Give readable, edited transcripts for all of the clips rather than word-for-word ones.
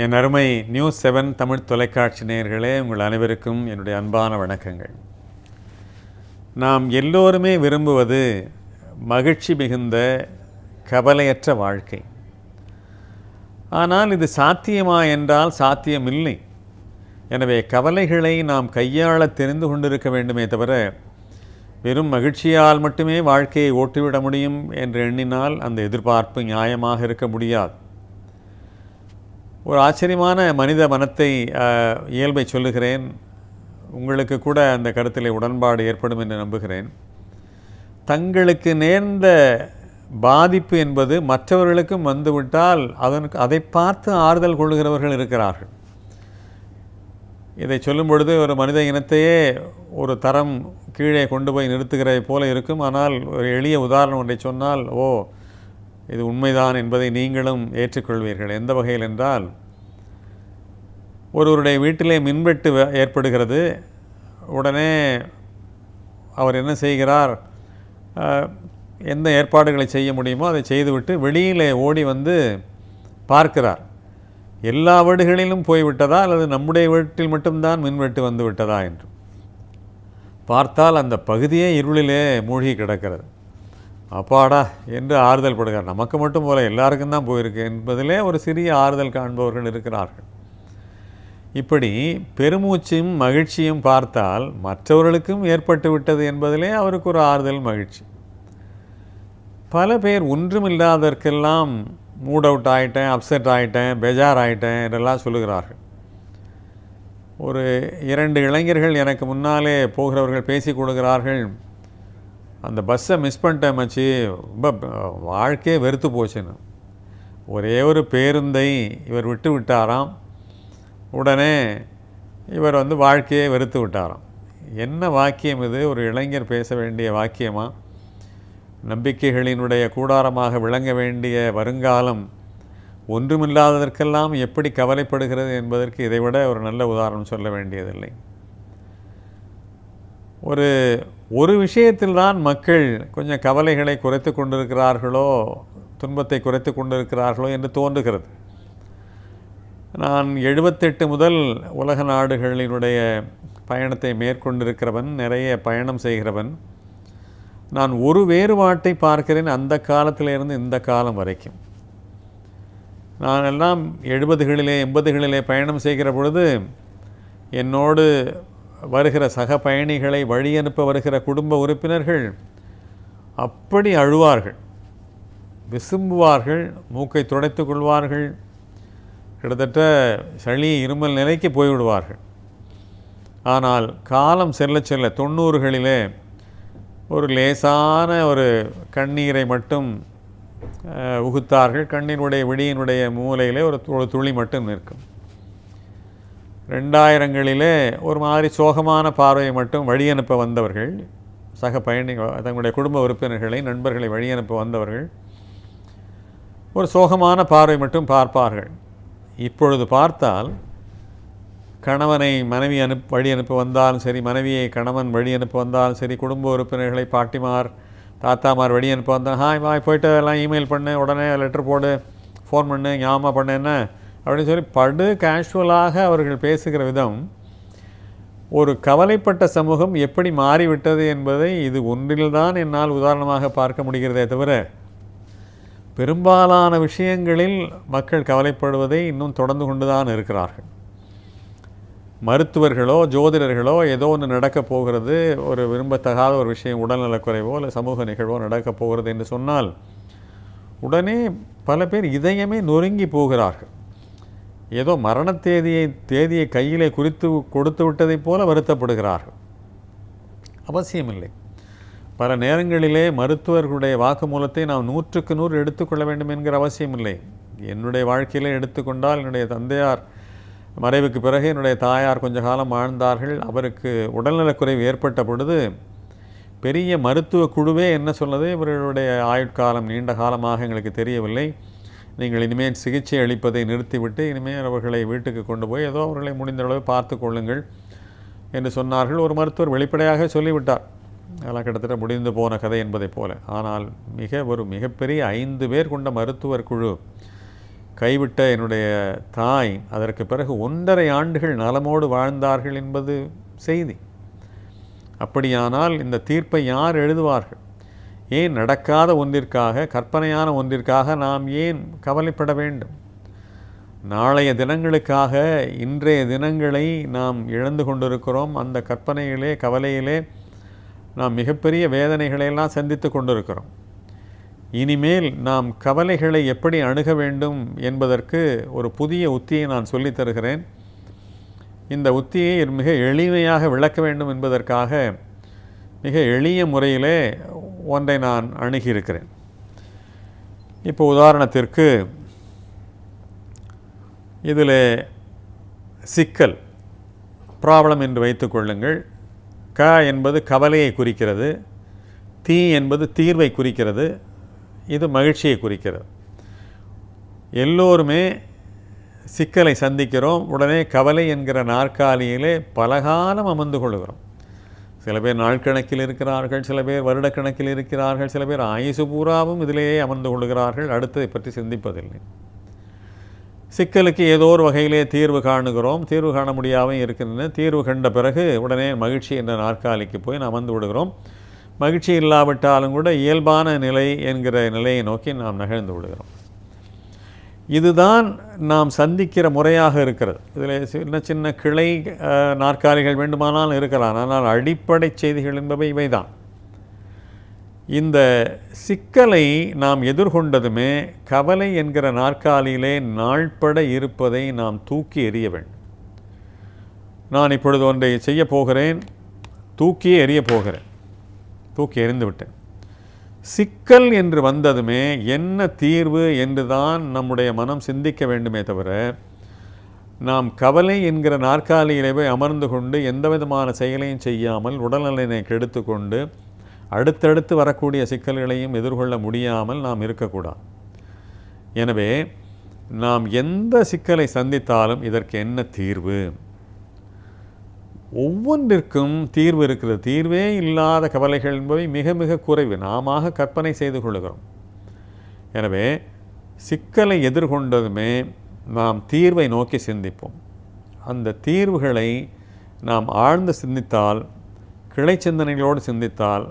என் அருமை நியூஸ் 7 தமிழ் தொலைக்காட்சி நேயர்களே, உங்கள் அனைவருக்கும் என்னுடைய அன்பான வணக்கங்கள். நாம் எல்லோருமே விரும்புவது மகிழ்ச்சி மிகுந்த கவலையற்ற வாழ்க்கை. ஆனால் இது சாத்தியமா என்றால் சாத்தியமில்லை. எனவே கவலைகளை நாம் கையாள தெரிந்து கொண்டிருக்க வேண்டுமே தவிர வெறும் மகிழ்ச்சியால் மட்டுமே வாழ்க்கையை ஓட்டிவிட முடியும் என்று எண்ணினால் அந்த எதிர்பார்ப்பு நியாயமாக இருக்க முடியாது. ஒரு ஆச்சரியமான மனித மனத்தை இயல்பை சொல்லுகிறேன். உங்களுக்கு கூட அந்த கருத்திலே உடன்பாடு ஏற்படும் என்று நம்புகிறேன். தங்களுக்கு நேர்ந்த பாதிப்பு என்பது மற்றவர்களுக்கும் வந்துவிட்டால் அதை பார்த்து ஆறுதல் கொள்ளுகிறவர்கள் இருக்கிறார்கள். இதை சொல்லும் பொழுது ஒரு மனித இனத்தையே ஒரு தரம் கீழே கொண்டு போய் நிறுத்துகிறதை போல இருக்கும். ஆனால் ஒரு எளிய உதாரணம் ஒன்றை சொன்னால் இது உண்மைதான் என்பதை நீங்களும் ஏற்றுக்கொள்வீர்கள். எந்த வகையில் என்றால், ஒருவருடைய வீட்டிலே மின்வெட்டு ஏற்படுகிறது. உடனே அவர் என்ன செய்கிறார்? எந்த ஏற்பாடுகளை செய்ய முடியுமோ அதை செய்துவிட்டு வெளியிலே ஓடி வந்து பார்க்கிறார். எல்லா வீடுகளிலும் போய்விட்டதா அல்லது நம்முடைய வீட்டில் மட்டும்தான் மின்வெட்டு வந்து விட்டதா என்று பார்த்தால் அந்த பகுதியே இருளிலே மூழ்கி கிடக்கிறது. அப்பாடா என்று ஆறுதல் படுகிறார். நமக்கு மட்டும் போல எல்லாருக்கும் தான் போயிருக்கு என்பதிலே ஒரு சிறிய ஆறுதல் காண்பவர்கள் இருக்கிறார்கள். இப்படி பெருமூச்சும் மகிழ்ச்சியும் பார்த்தால் மற்றவர்களுக்கும் ஏற்பட்டு விட்டது என்பதிலே அவருக்கு ஒரு ஆறுதல் மகிழ்ச்சி. பல பேர் ஒன்றுமில்லாததற்கெல்லாம் மூட் அவுட் ஆகிட்டேன், அப்செட் ஆகிட்டேன், பெஜார் ஆகிட்டேன் என்றெல்லாம் சொல்லுகிறார்கள். ஒரு 2 இளைஞர்கள் எனக்கு முன்னாலே போகிறவர்கள் பேசி கொடுக்கிறார்கள். அந்த பஸ்ஸை மிஸ் பண்ணிட்டேன் மச்சி, ரொம்ப வாழ்க்கையே வெறுத்து போச்சுன்னு. ஒரே ஒரு பேருந்தை இவர் விட்டு விட்டாராம். உடனே இவர் வாழ்க்கையை வெறுத்து விட்டாராம். என்ன வாக்கியம் இது? ஒரு இளைஞர் பேச வேண்டிய வாக்கியமா? நம்பிக்கைகளினுடைய கூடாரமாக விளங்க வேண்டிய வருங்காலம் ஒன்றுமில்லாததற்கெல்லாம் எப்படி கவலைப்படுகிறது என்பதற்கு இதைவிட ஒரு நல்ல உதாரணம் சொல்ல வேண்டியதில்லை. ஒரு விஷயத்தில் தான் மக்கள் கொஞ்சம் கவலைகளை குறைத்து கொண்டிருக்கிறார்களோ, துன்பத்தை குறைத்து கொண்டிருக்கிறார்களோ என்று தோன்றுகிறது. நான் 78 முதல் உலக நாடுகளினுடைய பயணத்தை மேற்கொண்டிருக்கிறவன், நிறைய பயணம் செய்கிறவன். நான் ஒரு வேறுபாட்டை பார்க்கிறேன் அந்த காலத்திலிருந்து இந்த காலம் வரைக்கும். நான் எல்லாம் 70களிலே 80களிலே பயணம் செய்கிற பொழுது என்னோடு வருகிற சக பயணிகளை வழி அனுப்ப வருகிற குடும்ப உறுப்பினர்கள் அப்படி அழுவார்கள், விசும்புவார்கள், மூக்கை துடைத்து கொள்வார்கள், கிட்டத்தட்ட சளி இருமல் நிலைக்கு போய்விடுவார்கள். ஆனால் காலம் செல்ல செல்ல 90களிலே ஒரு லேசான ஒரு கண்ணீரை மட்டும் உகுத்தார்கள். கண்ணீருடைய விழியினுடைய மூலையிலே ஒரு துளி மட்டும் நிற்கும். 2000களிலே ஒரு மாதிரி சோகமான பார்வையை மட்டும் வழி அனுப்ப வந்தவர்கள், சக பயணிகள், தங்களுடைய குடும்ப உறுப்பினர்களை, நண்பர்களை வழி அனுப்ப வந்தவர்கள் ஒரு சோகமான பார்வை மட்டும் பார்ப்பார்கள். இப்பொழுது பார்த்தால் கணவனை மனைவி வழி அனுப்ப வந்தாலும் சரி, மனைவியை கணவன் வழி அனுப்ப வந்தாலும் சரி, குடும்ப உறுப்பினர்களை பாட்டிமார் தாத்தாமார் வழி அனுப்ப வந்தால் ஹாய் போய்ட்டு எல்லாம் இமெயில் பண்ணு, உடனே லெட்டர் போடு, ஃபோன் பண்ணு, ஞாபகம் பண்ணு என்ன அப்படின்னு சொல்லி படு கேஷுவலாக அவர்கள் பேசுகிற விதம் ஒரு கவலைப்பட்ட சமூகம் எப்படி மாறிவிட்டது என்பதை இது ஒன்றில்தான் என்னால் உதாரணமாக பார்க்க முடிகிறதே தவிர பெரும்பாலான விஷயங்களில் மக்கள் கவலைப்படுவதை இன்னும் தொடர்ந்து கொண்டுதான் இருக்கிறார்கள். மருத்துவர்களோ ஜோதிடர்களோ ஏதோ ஒன்று நடக்கப் போகிறது, ஒரு விரும்பத்தகாத ஒரு விஷயம், உடல்நலக்குறைவோ இல்லை சமூக நிகழ்வோ நடக்கப் போகிறது என்று சொன்னால் உடனே பல பேர் இதயமே நொறுங்கி போகிறார்கள். ஏதோ மரண தேதியை கையிலே குறித்து கொடுத்து விட்டதைப் போல வருத்தப்படுகிறார்கள். அவசியமில்லை. பல நேரங்களிலே மருத்துவர்களுடைய வாக்குமூலத்தை நாம் 100க்கு 100 எடுத்துக்கொள்ள வேண்டும் என்கிற அவசியமில்லை. என்னுடைய வாழ்க்கையிலே எடுத்துக்கொண்டால், என்னுடைய தந்தையார் மறைவுக்கு பிறகு என்னுடைய தாயார் கொஞ்ச காலம் வாழ்ந்தார்கள். அவருக்கு உடல்நலக்குறைவு ஏற்பட்ட பொழுது பெரிய மருத்துவ குழுவே என்ன சொன்னது, இவர்களுடைய ஆயுட்காலம் நீண்ட காலமாக எங்களுக்கு தெரியவில்லை, நீங்கள் இனிமேல் சிகிச்சை அளிப்பதை நிறுத்திவிட்டு இனிமேல் அவர்களை வீட்டுக்கு கொண்டு போய் ஏதோ அவர்களை முடிந்தளவு பார்த்து கொள்ளுங்கள் என்று சொன்னார்கள். ஒரு மருத்துவர் வெளிப்படையாக சொல்லிவிட்டார். அதெல்லாம் கிட்டத்தட்ட முடிந்து போன கதை என்பதை போல. ஆனால் மிகப்பெரிய 5 பேர் கொண்ட மருத்துவர் குழு கைவிட்ட என்னுடைய தாய் அதற்கு பிறகு 1.5 ஆண்டுகள் நலமோடு வாழ்ந்தார்கள் என்பது செய்தி. அப்படியானால் இந்த தீர்ப்பை யார் எழுதுவார்கள்? ஏன் நடக்காத ஒன்றிற்காக, கற்பனையான ஒன்றிற்காக நாம் ஏன் கவலைப்பட வேண்டும்? நாளைய தினங்களுக்காக இன்றைய தினங்களை நாம் இழந்து கொண்டிருக்கிறோம். அந்த கற்பனையிலே, கவலையிலே நாம் மிகப்பெரிய வேதனைகளையெல்லாம் சந்தித்து கொண்டிருக்கிறோம். இனிமேல் நாம் கவலைகளை எப்படி அணுக வேண்டும் என்பதற்கு ஒரு புதிய உத்தியை நான் சொல்லித் தருகிறேன். இந்த உத்தியை மிக எளிமையாக விளக்க வேண்டும் என்பதற்காக மிக எளிய முறையிலே ஒன்றை நான் அணுகியிருக்கிறேன். இப்போ உதாரணத்திற்கு இதில் சிக்கல், ப்ராப்ளம் என்று வைத்துக்கொள்ளுங்கள். க என்பது கவலையை குறிக்கிறது, தீ என்பது தீர்வை குறிக்கிறது, இது மகிழ்ச்சியை குறிக்கிறது. எல்லோருமே சிக்கலை சந்திக்கிறோம். உடனே கவலை என்கிற நாற்காலியிலே பலகாலம் அமர்ந்து கொள்கிறோம். சில பேர் நாட்கணக்கில் இருக்கிறார்கள், சில பேர் வருடக்கணக்கில் இருக்கிறார்கள், சில பேர் ஆயுசு பூராவும் இதிலேயே அமர்ந்து கொள்கிறார்கள், அடுத்ததை பற்றி சிந்திப்பதில்லை. சிக்கலுக்கு ஏதோ ஒரு வகையிலே தீர்வு காணுகிறோம், தீர்வு காண முடியாமல் இருக்கின்றன. தீர்வு கண்ட பிறகு உடனே மகிழ்ச்சி என்ற நாற்காலிக்கு போய் நாம் அமர்ந்து விடுகிறோம். மகிழ்ச்சி இல்லாவிட்டாலும் கூட இயல்பான நிலை என்கிற நிலையை நோக்கி நாம் நகர்ந்து விடுகிறோம். இதுதான் நாம் சந்திக்கிற முறையாக இருக்கிறது. இதில் சின்ன சின்ன கிளை நாற்காலிகள் வேண்டுமானால் இருக்கலாம், ஆனால் அடிப்படை செய்திகள் என்பவை இவைதான். இந்த சிக்கலை நாம் எதிர்கொண்டதுமே கவலை என்கிற நாற்காலியிலே நாள்பட இருப்பதை நாம் தூக்கி எறிய வேண்டும். நான் இப்பொழுது ஒன்றை செய்ய போகிறேன், தூக்கி எறிய போகிறேன், தூக்கி எறிந்து விட்டேன். சிக்கல் என்று வந்ததுமே என்ன தீர்வு என்று தான் நம்முடைய மனம் சிந்திக்க வேண்டுமே தவிர, நாம் கவலை என்கிற நாற்காலியிலே போய் அமர்ந்து கொண்டு எந்த விதமான செயலையும் செய்யாமல் உடல்நலனை கெடுத்து கொண்டு அடுத்தடுத்து வரக்கூடிய சிக்கல்களையும் எதிர்கொள்ள முடியாமல் நாம் இருக்கக்கூடாது. எனவே நாம் எந்த சிக்கலை சந்தித்தாலும் இதற்கு என்ன தீர்வு? ஒவ்வொன்றிற்கும் தீர்வு இருக்கிறது. தீர்வே இல்லாத கவலைகள் என்பவை மிக மிக குறைவு, நாம கற்பனை செய்து கொள்கிறோம். எனவே சிக்கலை எதிர்கொண்டதுமே நாம் தீர்வை நோக்கி சிந்திப்போம். அந்த தீர்வுகளை நாம் ஆழ்ந்து சிந்தித்தால், கிளை சிந்தனைகளோடு சிந்தித்தால்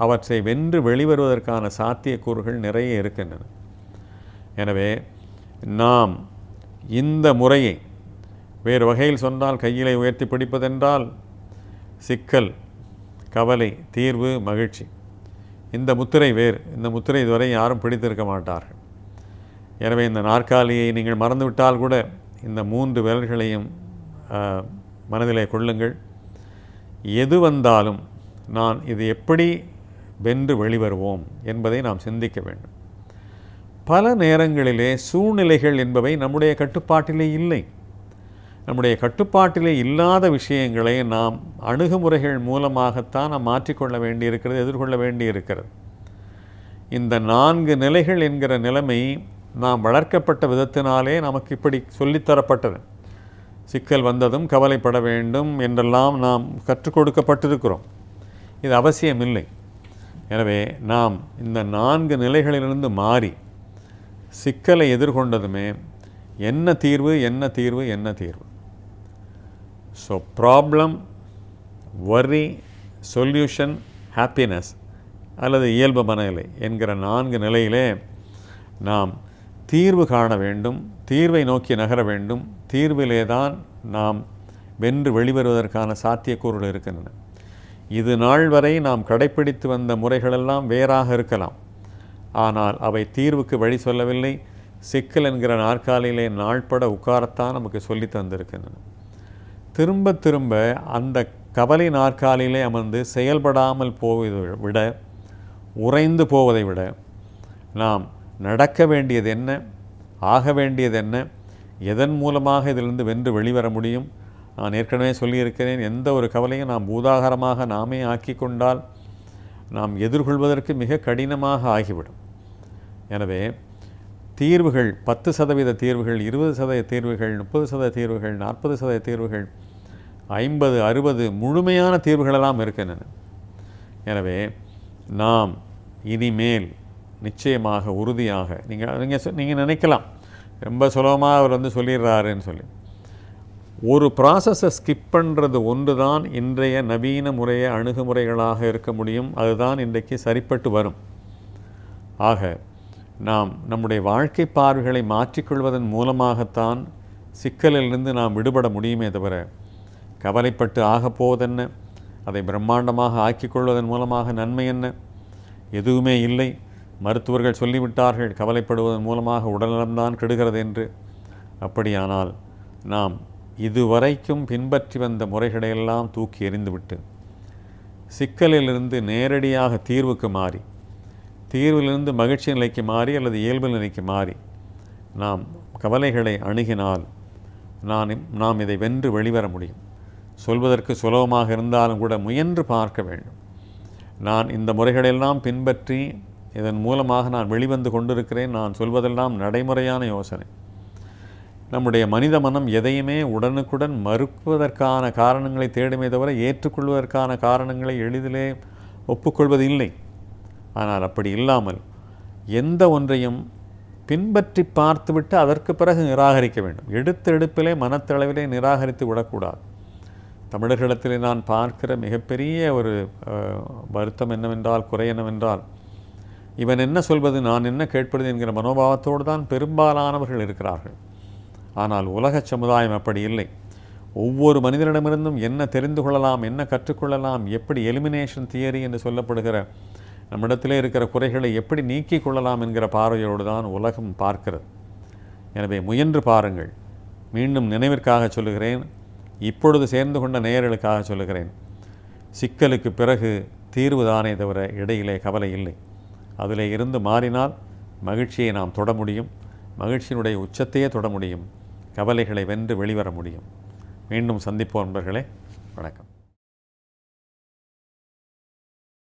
அவற்றை வென்று வெளிவருவதற்கான சாத்தியக்கூறுகள் நிறைய இருக்கின்றன. எனவே நாம் இந்த முறையை வேறு வகையில் சொன்னால், கையிலை உயர்த்தி பிடிப்பதென்றால் சிக்கல், கவலை, தீர்வு, மகிழ்ச்சி, இந்த முத்திரை வேறு. இந்த முத்திரை இதுவரை யாரும் பிடித்திருக்க மாட்டார்கள். எனவே இந்த நாற்காலியை நீங்கள் மறந்துவிட்டால் கூட இந்த 3 விரல்களையும் மனதிலே கொள்ளுங்கள். எது வந்தாலும் நான் இது எப்படி வென்று வெளிவருவோம் என்பதை நாம் சிந்திக்க வேண்டும். பல நேரங்களிலே சூழ்நிலைகள் என்பவை நம்முடைய கட்டுப்பாட்டிலே இல்லை. நம்முடைய கட்டுப்பாட்டிலே இல்லாத விஷயங்களை நாம் அணுகுமுறைகள் மூலமாகத்தான் நாம் மாற்றிக்கொள்ள வேண்டியிருக்கிறது, எதிர்கொள்ள வேண்டியிருக்கிறது. இந்த 4 நிலைகள் என்கிற நிலைமை நாம் வளர்க்கப்பட்ட விதத்தினாலே நமக்கு இப்படி சொல்லித்தரப்பட்டது. சிக்கல் வந்ததும் கவலைப்பட வேண்டும் என்றெல்லாம் நாம் கற்றுக் கொடுக்கப்பட்டிருக்கிறோம். இது அவசியமில்லை. எனவே நாம் இந்த 4 நிலைகளிலிருந்து மாறி சிக்கலை எதிர்கொண்டதுமே என்ன தீர்வு, என்ன தீர்வு, என்ன தீர்வு. ஸோ ப்ராப்ளம், வரி, சொல்யூஷன், ஹாப்பினஸ் அல்லது இயல்பு மனநிலை என்கிற 4 நிலையிலே நாம் தீர்வு காண வேண்டும், தீர்வை நோக்கி நகர வேண்டும். தீர்விலே தான் நாம் வென்று வெளிவருவதற்கான சாத்தியக்கூறுகள் இருக்கின்றன. இது நாள் வரை நாம் கடைப்பிடித்து வந்த முறைகளெல்லாம் வேறாக இருக்கலாம், ஆனால் அவை தீர்வுக்கு வழி சொல்லவில்லை. சிக்கல் என்கிற நாற்காலியிலே நாள்பட உட்காரத்தான் நமக்கு சொல்லி தந்திருக்கின்றன. திரும்ப திரும்ப அந்த கவலை நாற்காலியிலே அமர்ந்து செயல்படாமல் போவதை விட, உறைந்து போவதை விட, நாம் நடக்க வேண்டியது என்ன, ஆக வேண்டியது என்ன, எதன் மூலமாக இதிலிருந்து வென்று வெளிவர முடியும். நான் ஏற்கனவே சொல்லியிருக்கிறேன், எந்த ஒரு கவலையும் நாம் பூதாகாரமாக நாமே ஆக்கி கொண்டால் நாம் எதிர்கொள்வதற்கு மிக கடினமாக ஆகிவிடும். எனவே தீர்வுகள் 10% தீர்வுகள், 20% தீர்வுகள், 30% தீர்வுகள், 40% தீர்வுகள், 50, 60 முழுமையான தீர்வுகளெல்லாம் இருக்கின்றன. எனவே நாம் இனிமேல் நிச்சயமாக உறுதியாக நீங்கள் நினைக்கலாம், ரொம்ப சுலபமாக அவர் வந்து சொல்லிடுறாருன்னு சொல்லி. ஒரு ப்ராசஸை ஸ்கிப் பண்ணுறது ஒன்று தான் இன்றைய நவீன முறைய அணுகுமுறைகளாக இருக்க முடியும். அதுதான் இன்றைக்கு சரிப்பட்டு வரும். ஆக நாம் நம்முடைய வாழ்க்கை பார்வைகளை மாற்றிக்கொள்வதன் மூலமாகத்தான் சிக்கலிலிருந்து நாம் விடுபட முடியுமே தவிர, கவலைப்பட்டு ஆகப்போவதென்ன, அதை பிரம்மாண்டமாக ஆக்கிக்கொள்வதன் மூலமாக நன்மை என்ன? எதுவுமே இல்லை. மருத்துவர்கள் சொல்லிவிட்டார்கள் கவலைப்படுவதன் மூலமாக உடல்நலம்தான் கெடுகிறது என்று. அப்படியானால் நாம் இதுவரைக்கும் பின்பற்றி வந்த முறைகளையெல்லாம் தூக்கி எறிந்துவிட்டு சிக்கலிலிருந்து நேரடியாக தீர்வுக்கு மாறி, தீர்விலிருந்து மகிழ்ச்சி நிலைக்கு மாறி அல்லது இயல்பு நிலைக்கு மாறி நாம் கவலைகளை அணுகினால் நாம் இதை வென்று வெளிவர முடியும். சொல்வதற்கு சுலபமாக இருந்தாலும் கூட முயன்று பார்க்க வேண்டும். நான் இந்த முறைகளெல்லாம் பின்பற்றி இதன் மூலமாக நான் வெளிவந்து கொண்டிருக்கிறேன். நான் சொல்வதெல்லாம் நடைமுறையான யோசனை. நம்முடைய மனித மனம் எதையுமே உடனுக்குடன் மறுப்பதற்கான காரணங்களை தேடுமே தவிர ஏற்றுக்கொள்வதற்கான காரணங்களை எளிதிலே ஒப்புக்கொள்வது இல்லை. ஆனால் அப்படி இல்லாமல் எந்த ஒன்றையும் பின்பற்றி பார்த்துவிட்டு அதற்கு பிறகு நிராகரிக்க வேண்டும். எடுத்த எடுப்பிலே மனத்தளவிலே நிராகரித்து விடக்கூடாது. தமிழர்களிடத்திலே நான் பார்க்கிற மிகப்பெரிய ஒரு வருத்தம் என்னவென்றால், குறை என்னவென்றால், இவன் என்ன சொல்வது, நான் என்ன கேட்பது என்கிற மனோபாவத்தோடு தான் பெரும்பாலானவர்கள் இருக்கிறார்கள். ஆனால் உலக சமுதாயம் அப்படி இல்லை. ஒவ்வொரு மனிதனிடமிருந்தும் என்ன தெரிந்து கொள்ளலாம், என்ன கற்றுக்கொள்ளலாம், எப்படி எலிமினேஷன் தியரி என்று சொல்லப்படுகிற நம்மிடத்திலே இருக்கிற குறைகளை எப்படி நீக்கிக் கொள்ளலாம் என்கிற பார்வையோடு தான் உலகம் பார்க்கிறது. எனவே முயன்று பாருங்கள். மீண்டும் நினைவிற்காக சொல்லுகிறேன், இப்பொழுது சேர்ந்து கொண்ட நேயர்களுக்காக சொல்லுகிறேன், சிக்கலுக்கு பிறகு தீர்வு தானே தவிர இடையிலே கவலை இல்லை. அதிலே இருந்து மாறினால் மகிழ்ச்சியை நாம் தொட முடியும். மகிழ்ச்சியினுடைய உச்சத்தையே தொட முடியும். கவலைகளை வென்று வெளிவர முடியும். மீண்டும் சந்திப்போம் நண்பர்களே. வணக்கம்.